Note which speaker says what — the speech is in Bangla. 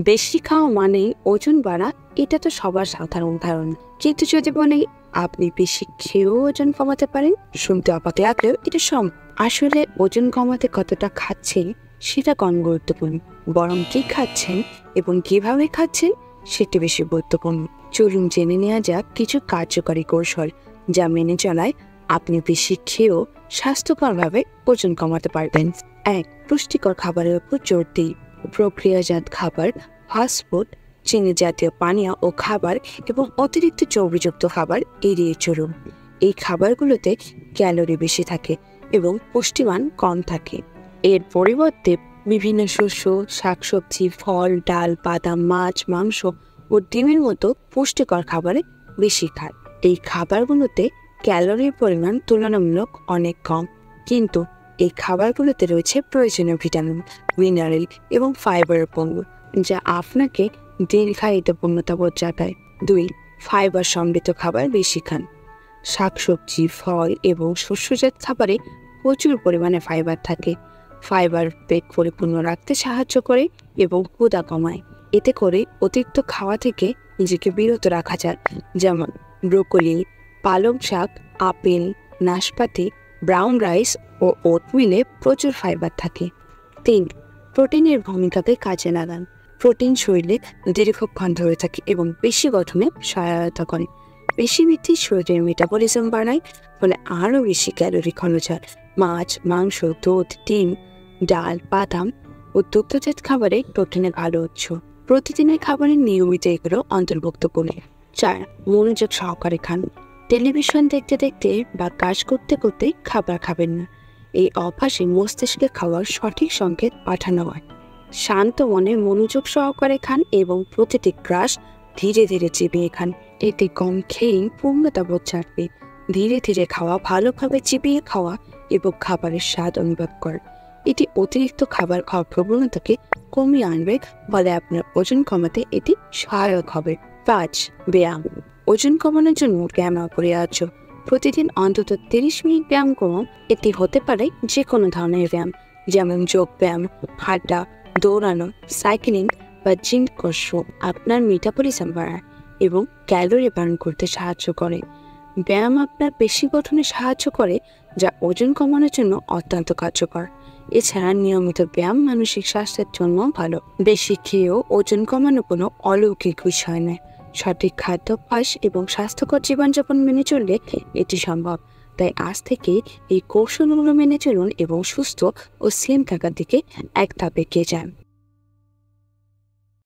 Speaker 1: বেশি খাওয়া মানেই ওজন বাড়া, এটা তো সবার সাধারণ ধারণা। কিন্তু যদি বলি আপনি বেশি খেয়েও ওজন কমাতে পারেন, শুনতে অবাক লাগলেও এটা সম্ভব। আসলে ওজন কমাতে কতটা খাচ্ছেন সেটা কম গুরুত্বপূর্ণ, বরং কি খাচ্ছেন এবং কিভাবে খাচ্ছেন সেটি বেশি গুরুত্বপূর্ণ। চলুন জেনে নেওয়া যাক কিছু কার্যকরী কৌশল যা মেনে চলায় আপনি বেশি খেয়েও স্বাস্থ্যকরভাবে ওজন কমাতে পারবেন। 1. পুষ্টিকর খাবারের উপর জোর দিন। প্রক্রিয়াজাত খাবার, ফাস্টফুড, চিনি জাতীয় পানীয় ও খাবার এবং অতিরিক্ত চর্বিযুক্ত খাবার এড়িয়ে চলুন। এই খাবারগুলোতে ক্যালোরি বেশি থাকে এবং পুষ্টিমান কম থাকে। এর পরিবর্তে বিভিন্ন শস্য, শাকসবজি, ফল, ডাল, বাদাম, মাছ, মাংস ও ডিমের মতো পুষ্টিকর খাবারে বেশি খান। এই খাবারগুলোতে ক্যালোরির পরিমাণ তুলনামূলক অনেক কম, কিন্তু এই খাবারগুলোতে রয়েছে প্রয়োজনীয় ভিটামিন, মিনারেল এবং ফাইবারের পণ্য, যা আপনাকে দীর্ঘায়িত পূর্ণতা বোধ জাগায়। 2. ফাইবার সমৃদ্ধ খাবার বেশি খান। শাকসবজি, ফল এবং শস্যজাত খাবারে প্রচুর পরিমাণে ফাইবার থাকে। ফাইবার পেট পরিপূর্ণ রাখতে সাহায্য করে এবং ক্ষুধা কমায়। এতে করে অতিরিক্ত খাওয়া থেকে নিজেকে বিরত রাখা যায়, যেমন ব্রোকলি, পালং শাক, আপেল, নাশপাতি, ব্রাউন রাইস ও ওটমিলে প্রচুর ফাইবার থাকে। 3. প্রোটিনের ভূমিকাকে কাজে লাগান। প্রোটিন শরীরে দীর্ঘক্ষণ ধরে থাকে এবং পেশি গঠনে সহায়তা করে। পেশি বৃদ্ধি শরীরের মেটাবলিজম বাড়ায়, ফলে আরও বেশি ক্যালোরি খরচ হয়। মাছ, মাংস, দুধ, ডিম, ডাল, বাদাম ও দুগ্ধজাত খাবারে প্রোটিনের ভালো উৎস। প্রতিদিনের খাবারের নিয়মিত এগুলো অন্তর্ভুক্ত করে। 4. মনোযোগ সহকারে খান। টেলিভিশন দেখতে দেখতে বা কাজ করতে করতে খাবার খাবেন না। এই অভ্যাসে মস্তিষ্কে খাওয়ার সঠিক সংকেত পাঠানো হয়। শান্ত মনে মনোযোগ সহকারে খান এবং প্রতিটি গ্রাস ধীরে ধীরে চিবিয়ে খান। এতে কম খেয়েই পূর্ণতা বোধ ছাড়বে। ধীরে ধীরে খাওয়া, ভালোভাবে চিবিয়ে খাওয়া এবং খাবারের স্বাদ অনুভব কর, এটি অতিরিক্ত খাবার খাওয়ার প্রবণতাকে কমিয়ে আনবে, ফলে আপনার ওজন কমাতে এটি সহায়ক হবে। 5. ব্যায়াম। ওজন কমানোর জন্য ব্যায়াম অপরিহার্য। প্রতিদিন অন্তত 30 মিনিট ব্যায়াম করুন। এটি হতে পারে যে কোনো ধরনের ব্যায়াম, যেমন যোগ ব্যায়াম, হাঁটা, দৌড়ানো, সাইক্লিং বা জিম কসরত আপনার মেটাবলিজম বাড়ায় এবং ক্যালোরি বার্ন করতে সাহায্য করে। ব্যায়াম আপনার পেশি গঠনে সাহায্য করে, যা ওজন কমানোর জন্য অত্যন্ত কার্যকর। এছাড়া নিয়মিত ব্যায়াম মানসিক স্বাস্থ্যের জন্য ভালো। বেশি খেয়েও ওজন কমানো কোনো অলৌকিক বিষয় নয়। সঠিক খাদ্যাভ্যাস এবং স্বাস্থ্যকর জীবনযাপন মেনে চললে এটি সম্ভব। তাই আজ থেকে এই কৌশলগুলো মেনে চলুন এবং সুস্থ ও স্লিম থাকার দিকে এক ধাপ এগিয়ে যান।